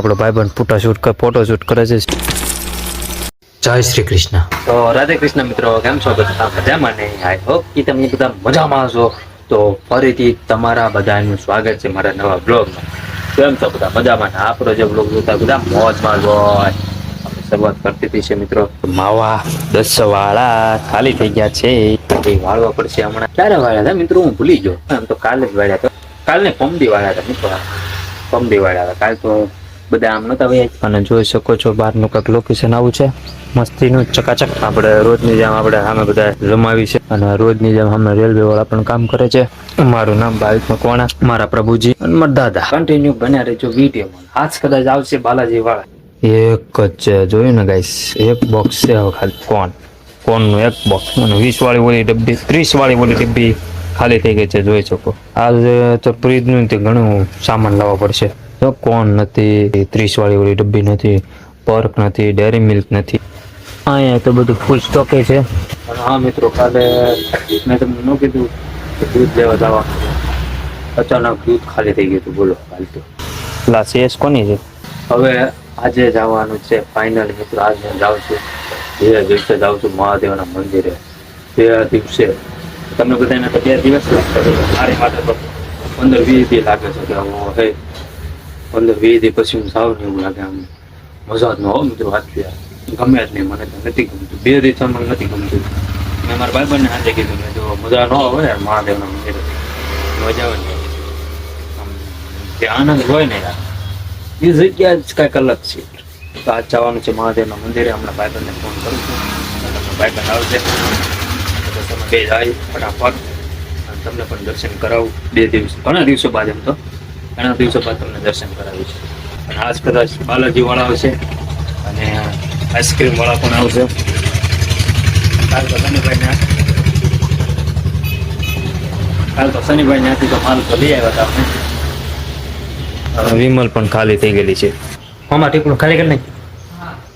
આપણો ભાઈબંધ photo shoot કરે છે. જય શ્રી કૃષ્ણ. તો રાધે કૃષ્ણ મિત્રો, કેમ છો બધા? મજામાં ને? આઈ હોપ કે તમે બધા મજામાં છો. તો ફરીથી તમારા બધાનું સ્વાગત છે મારા નવા બ્લોગમાં. કેમ છો બધા? મજામાં ને? આપણો જે બ્લોગ જોતા બધા મોજમાં જ હોય. શરૂઆત કરતી છે મિત્રો. માવા 10 વાળા ખાલી થઈ ગયા છે. વાળવા પડશે હમણાં. ક્યારે વાળ્યા હતા મિત્રો? હું ભૂલી ગયો. આમ તો કાલે જ વાળ્યા હતા. કાલને પમદી વાળ્યા હતા મિત્રો. પમદી વાળ્યા હતા. કાલ તો બધા આમ નતા વયા. અને જોઈ શકો છો બહારનું કંઈક લોકેશન આવું છે મસ્તીનું ચકાચક. આપણે રોજની જેમ આપણે સામે બધા જમાવી છે અને રોજની જેમ સામે રેલવે વાળા પણ કામ કરે છે. મારું નામ ભાવિક મકવાણા, મારા પ્રભુજી અને મારા દાદા. કન્ટિન્યુ બન્યા રહેજો વિડીયોમાં. આજ કદાચ આવશે બાલાજી વાળા. એક જ જોયું ને ગાઈસ, એક બોક્સ છે ખાલી કોનનું એક બોક્સ. મને 20 વાળી ઓલી ડબ્બી, 30 વાળી ઓલી ડબ્બી ખાલી થઈ ગઈ છે. જોઈ શકો. આજે તો ફ્રીજનું તે ઘણું સામાન લાવવા પડશે. તો કોન નથી, 30 વાળી ઓલી ડબ્બી નથી, પર્ક નથી, ડેરી મિલ્ક નથી. અહીંયા તો બધું ફૂલ સ્ટોકે છે. અને હા મિત્રો, કાલે મેં તમને ન કીધું કે દૂધ લેવા જવા, અચાનક દૂધ ખાલી થઈ ગયું હતું. બોલો હાલ તો પેલા શેષ કોની છે. હવે આજે જવાનું છે ફાઇનલ મિત્રો. આજે જાઉં છું, બે દિવસે જાઉં છું મહાદેવના મંદિરે. 2 દિવસે તમને બધાને તો 2 દિવસ લાગશે. મારી માટે તો 15-20 દી લાગે છે કે હે 15-20 દી પછી હું સાવ ને એવું લાગે. આમ મજા જ ન હો મિત્રો. વાંચ્યું ગમે જ નહીં, મને તો નથી ગમતું. 2 દિવસ મને નથી ગમતું. મેં મારા ભાઈબંધને આજે કીધું કે જો મજા ન આવે યાર મહાદેવના મંદિરે, મજા આવે ને આમ કે આનંદ હોય ને યાર, એ જગ્યા જ કાંઈક અલગ છે. તો આજ જવાનું છે મહાદેવના મંદિરે. હમણાં ભાઈબંધને ફોન કરું છું, ભાઈબંધ આવશે તો તમે બે જાય ફટાફટ અને તમને પણ દર્શન કરાવું. 2 દિવસ, ઘણા દિવસો બાદ, એમ તો ઘણા દિવસો બાદ તમને દર્શન કરાવ્યું છે. અને આજ કદાચ બાલાજી વાળા આવશે અને આઈસ્ક્રીમ વાળા પણ આવશે. કાલ તો શનિભાઈ ત્યાંથી તો માલ તો લઈ આવ્યા હતા આપણે. વિમલ પણ ખાલી થઈ ગયેલી છે. મામા ટીપણું ખાલી કરી નહીં.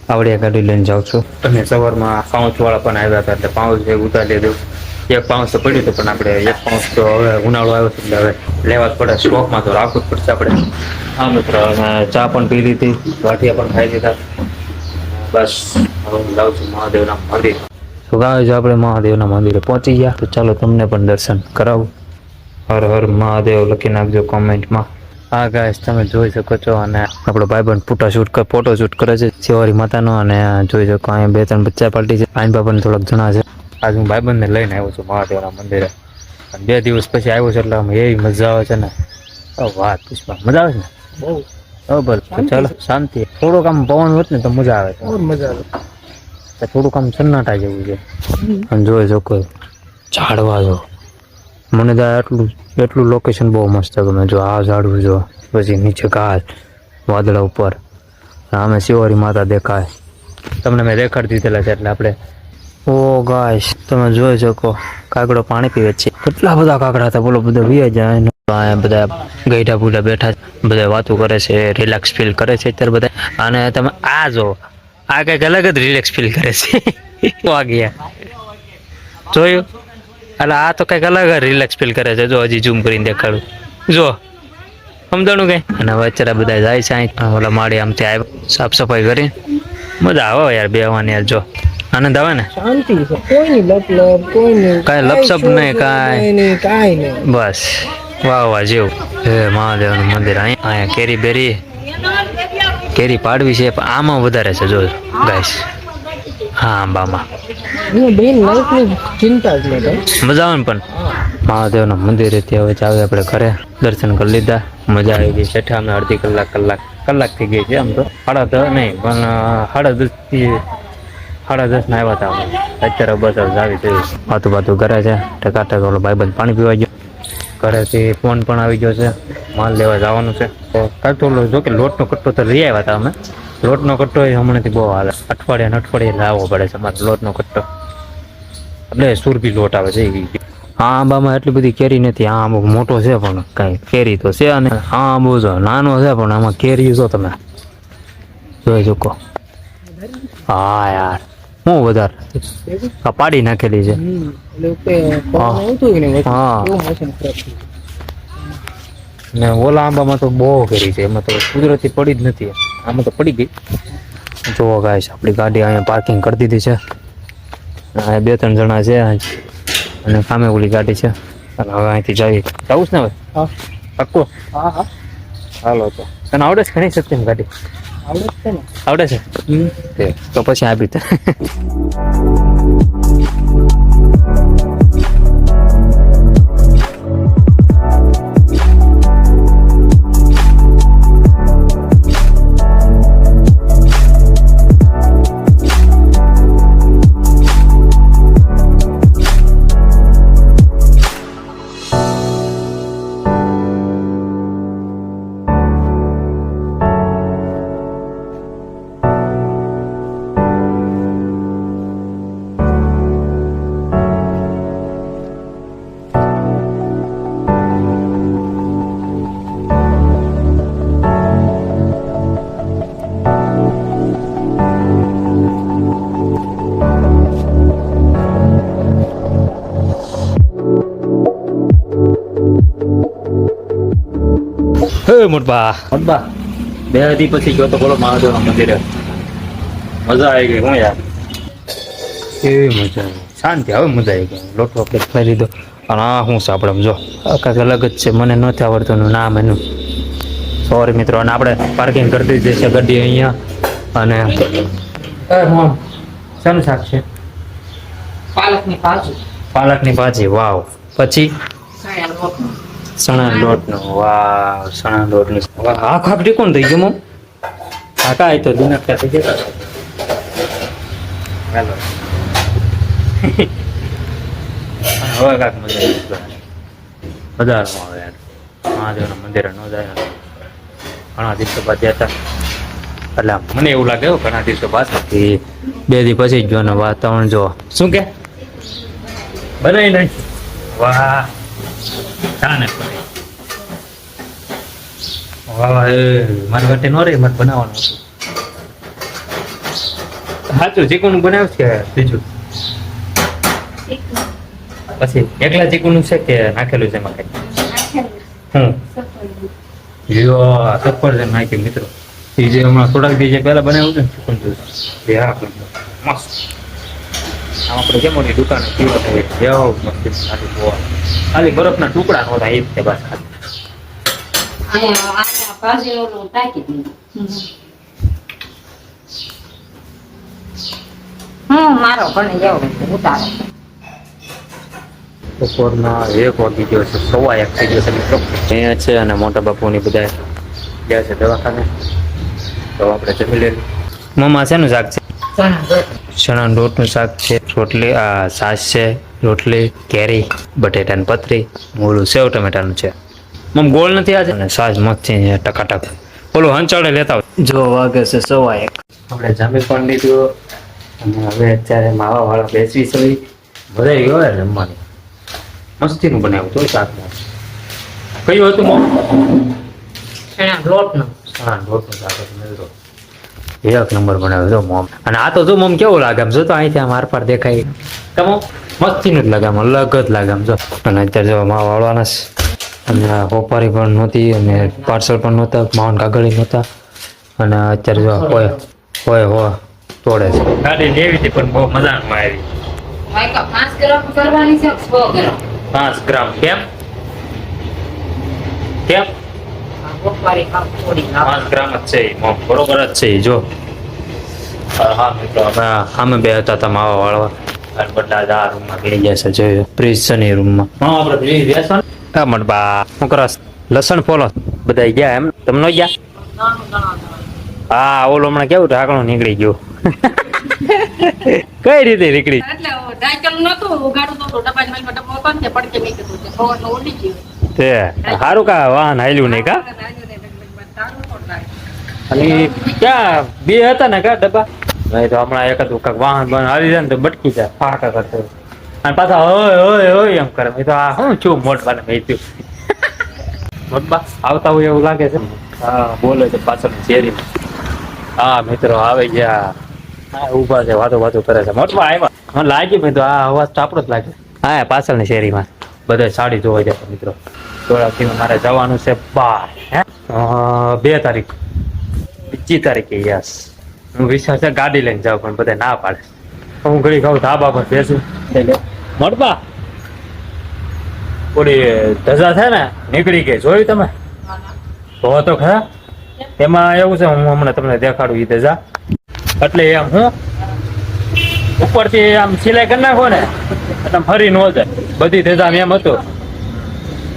આવડિયા ગાડી લઈને જાઉં છું. અને સવારમાં પાઉચ વાળા પણ આવ્યા હતા એટલે પાઉચ ઉતારી લીધું. એક પાઉચ તો પડ્યું હતું પણ આપણે એક પાઉચ તો હવે ઉનાળો આવ્યો છે એટલે હવે લેવા જ પડે. સ્ટોકમાં તો રાખવું જ પડશે આપણે. હા મિત્રો, ચા પણ પી લીધી, ગાંઠિયા પણ ખાઈ લીધા. બસ હવે હું જાઉં છું મહાદેવના મંદિર. તો ગાય આપણે મહાદેવના મંદિરે પહોંચી ગયા. તો ચાલો તમને પણ દર્શન કરાવું. હર હર મહાદેવ લખી નાખજો કોમેન્ટમાં. હા ગાઈસ, તમે જોઈ શકો છો. અને આપણો ભાઈબંધ ફોટો શૂટ કરે છે શિવારી માતાનો. અને જોઈ શકો અહીંયા 2-3 બચ્ચા પાર્ટી છે. આઈન બાપાને થોડાક જણા છે. આજે હું ભાઈબંધને લઈને આવ્યો છું મહાદેવના મંદિરે. અને 2 દિવસ પછી આવ્યો છે એટલે આમ એવી મજા આવે છે ને. વાત પુષ્પા, મજા આવે છે ને બહુ. બરાબર, ચાલો શાંતિ. થોડુંક આમ પવન હોત ને તો મજા આવે છે. મજા આવે. થોડુંક આમ સન્નાટા જેવું છે. અને જોઈ શકો ઝાડવા જો. મને તો એટલું લોકેશન બહુ મસ્ત ગમે. જો આ ઝાડવું જો, પછી નીચે ઘાસ, વાદળા ઉપર, આમે શિવારી માતા દેખાય. તમને મેં દેખાડી દીધેલા છે એટલે આપણે. ઓ ગાઈસ, તમે જોઈ શકો કાગડો પાણી પીવે છે. કેટલા બધા કાગડા હતા બોલો. બધા વી જાય. બધા ગઈઢા બુઢા બેઠા બધા વાતો કરે છે, રિલેક્સ ફીલ કરે છે અત્યારે બધા. અને તમે આ જો, આ કંઈક અલગ જ રિલેક્સ ફીલ કરે છે. વાગ્યા જોયું? એટલે આ તો કંઈક અલગ રિલેક્સ ફીલ કરે છે. જો હજી ઝૂમ કરીને દેખાડું, જો સમજાણું કઈ. અને વચ્ચે બધા જાય છે અહીં ઓલા માળી આમથી આવ્યા સાફ સફાઈ કરી. મજા આવે યાર બેહવાની યાર. જો આનંદ આવે ને, શાંતિ છે. કોઈની લપ કોઈની કાંઈ લપસપ નહીં, કાંઈ નહીં. બસ વાહ વાહ જેવું. હે મહાદેવનું મંદિર. અહીંયા કેરી પાડવી છે પણ આમાં વધારે છે. જો ગાઈસ, હા આંબામાં ચિંતા જ નહીં. મજા આવે ને. પણ મહાદેવના મંદિરે ત્યાં હવે આવે આપણે ઘરે દર્શન કરી લીધા. મજા આવી ગઈ. છેઠા અમે અડધી કલાક થઈ ગઈ છે. આમ તો 10:30 નહીં પણ 10:30 ના આવ્યા હતા અમે. અત્યારે બસ આવી ગઈ. વાતું કરે છે. ટકાટક ઓલો ભાઈબંધ પાણી પીવા ગયો. ઘરેથી ફોન પણ આવી ગયો છે. માલ લેવા જવાનું છે. તો કાલ તો જો કે લોટનો કટ્ટો તો લઈ આવ્યા હતા અમે. લોટનો કટ્ટો એ હમણાંથી બહુ હાલે. અઠવાડિયે લાવવો પડે છે મારે લોટનો કટ્ટો. એટલે સુરભી લોટ આવે છે. આ આંબામાં એટલી બધી કેરી નથી. આ આંબો મોટો છે પણ કાંઈ કેરી તો છે. અને આ આંબો જો નાનો છે પણ આમાં કેરી જો તમે જોઈ શકો. હા યાર, હું વધારે પાડી નાખેલી છે. હા, ને ઓલા આંબામાં તો બહુ કેરી છે. એમાં તો કુદરતી પડી જ નથી. આમાં તો પડી ગઈ. જો ગાઈસ આપણી ગાડી અહીંયા પાર્કિંગ કરી દીધી છે. અહીંયા 2-3 જણા છે અને સામે ઓલી ગાડી છે. અને હવે અહીંથી જવું છે ને હવે? હા પાક્કું? હા હા હાલો તો તને આવડે છે ઘણી સત્યની ગાડી? આવડે છે ને. આવડે છે? તો પછી આપી દે. મોટબા બે દી પછી ગયો તો બોલો મહાદેવના મંદિરે. મજા આવી ગઈ. હું યાર કેવી મજા આવી. શાંતિ. હવે મજા આવી ગઈ. લોટો આપણે ખાઈ લીધો. અને આ શું છે આપણે જો કાંઈક અલગ જ છે. મને નથી આવડતું એનું નામ એનું. સોરી મિત્રો. અને આપણે પાર્કિંગ કરી દીધી છે ગાડી અહીંયા. અને શાનું શાક છે? પાલકની ભાજી. પાલકની ભાજી. વાવ. પછી ચણા લોટનો. વાવ. ચણા લોટનું. આ ખાકડી કોણ થઈ ગયું? કાકા એ તો દિનક થઈ ગયા. હેલો. હવે કાંક મજા આવે યાર. મહાદેવના મંદિરે ન જાય. ઘણા દિવસો બાદ જતા એટલે મને એવું લાગે ઘણા દિવસો બાદ 2 દી પછી જ જો વાતાવરણ જો શું કે બનાવી નહીં. વાહ. ચાને વાહ. મારી વાટે નો રે. મારે બનાવવાનું હતું. સાચું ચીકુનું બનાવ્યું છે બીજું? પછી એકલા ચીકુનું છે કે નાખેલું છે એમાં કઈ? યો સફરજન નાખ્યું મિત્રો. એ જે હમણાં થોડાક દી પહેલા બનાવ્યું છે ને ચીકુન જ્યુસ. મસ્ત. આમ આપણે કેમ મોટી દુકાને પીવા જેવો મસ્ત ખાલી બરફના ટુકડા નહોતા એ જ બસ. મારો પણ એવું ઉતારો. બપોરના 1 વાગી ગયો છે. 1:15 થઈ ગયો છે મિત્રો. અહીંયા છે અને મોટા બાપુની બધા ગયા છે દવાખાને. તો આપણે જમી લઈએ. મમ્મા શેનું શાક છે? ચણા લોટનું શાક છે. રોટલી છાશ છે. રોટલી કેરી બટેટાની પતરી ઓલું સેવ ટમેટાનું છે. મમ ગોળ નથી આજે અને છાશ મસ્તી ટકાટક. ઓલું હંચાળે લેતા જો વાગે છે 1:15. આપણે જમી પણ લીધું અને હવે અત્યારે માવા વાળા બેસવી છે. બધા ગયો રમવાની. મસ્તીનું બનાવ્યું તો શાકમાં. કયું હતું મમ? ચણા લોટનું. ચણા લોટનું શાક હતું. એક નંબર બનાવ્યો જો મોમ. અને આ તો જો મોમ કેવું લાગે આમ જો તો અહીંથી આમ આરપાર દેખાય. તમો મસ્તીનું જ લાગે આમ અલગ જ લાગે આમ જો. અને અત્યારે જો માવા વાળવાના અને હોપારી પણ નહોતી અને પાર્સલ પણ નહોતા. માવન કાગળી નહોતા. અને અત્યારે જો હોય તોડે છે. ગાડી લેવી હતી પણ બહુ મજામાં આવી. 5 ગ્રામ કરવાની છે 6 ગ્રામ? 5 ગ્રામ. કેમ કેમ? 5 ગ્રામ જ છે મોમ. બરોબર જ છે જો. હા મિત્રો અમે બે હતા માવા વાળવા. અને બધા આ રૂમમાં બેસી ગયા છે. જોયું પ્રીસ છે ને રૂમમાં. હા આપણે બેસવાનું. હા મટબા શું કરસ? લસણ ફોલો બધા ગયા એમ? તમને ગયા? હા ઓલો હમણાં કેવું ઢાંકણું નીકળી ગયું. કઈ રીતે નીકળી? તે સારું કા વાહન હાલ્યું નહીં કા? અને ક્યાં 2 હતા ને કા ડબ્બા? નહીં તો હમણાં એક હતું કાંક વાહન બંધ હાલી જાય ને તો બટકી જાય ફાકા કરતો. અને પાછા હોય એમ કરે. તો આ શું છું મોટબાને મેચ્યું. મોટબા આવતા હોય એવું લાગે છે. હા બોલે છે પાછળ શેરીમાં. હા મિત્રો આવી ગયા. હા ઊભા છે વાતો કરે છે. મોટબા આવ્યા. મને લાગી મેં તો આ અવાજ તો આપણો જ લાગે. હા પાછળની શેરીમાં બધા સાડી જોવા જાય મિત્રો. ધોળાથી મારે જવાનું છે 12 2 તારીખ. 25 તારીખે યસ હું વિચાર છે ગાડી લઈને જાઉં પણ બધા ના પાડે હું ઘડી ખાઉં ધાબા પર બેસું મળવા ઓલી ધજા છે ને નીકળી ગઈ જોયું તમે તો ખરા એમાં એવું છે હું હમણાં તમને દેખાડું એ ધજા એટલે એમ હું ઉપરથી આમ સિલાઈ કરી નાખો ને એટલે ફરી ન જાય બધી ધજા એમ હતું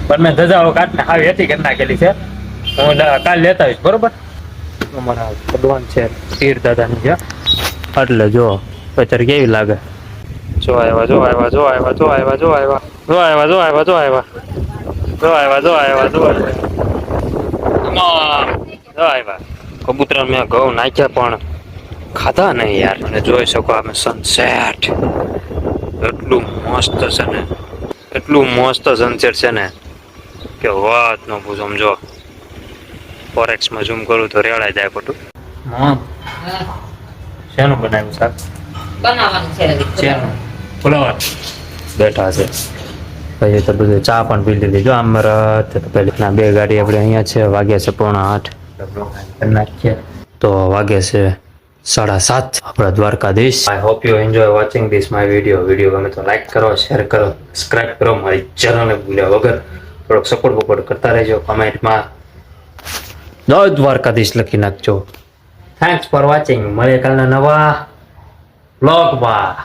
પણ મેં ધજાઓ કાઢને આવી હતી કરી નાખેલી છે હું કાલ લેતા આવીશ બરોબર અમારા ભગવાન છે પીર દાદાની છે એટલે જો અત્યારે કેવી લાગે જો આવ્યા જો આવ્યા જો આવ્યા જો આવ્યા જો આવ્યા જો આવ્યા જો આવ્યા જો આવ્યા જો આવ્યા જો આવ્યા જો આવ્યા કબૂતર મેં ઘઉં નાખ્યા પણ ખાધા નહીં યાર અને જોઈ શકો અમે સનસેટ એટલું મસ્ત છે ને એટલું મસ્ત સનસેટ છે ને કે વાત ન પૂછો સમજો ફોરેક્સમાં ઝૂમ કરું તો રેડાઈ જાય ખોટું હા શેનું બનાવ્યું શાક બનાવવાનું છે હજી. શેનું ફુલાવર બેઠા છે પછી તો બધું ચા પણ પી લીધી જો આમ પહેલી બે ગાડી આપણે અહીંયા છે વાગ્યા છે 7:45 નાખીએ તો વાગે છે 7:30 આપણા Dwarkadhish I hope you enjoy watching this my video ગમે તો લાઈક કરો શેર કરો સબસ્ક્રાઇબ કરો મારી ચેનલને ભૂલ્યા વગર થોડોક સપોર્ટ કરતા રહેજો કમેન્ટમાં જય દ્વારકાધીશ લખી નાખજો થેન્ક્સ ફોર વોચિંગ મળીએ કાલના નવા વ્લોગમાં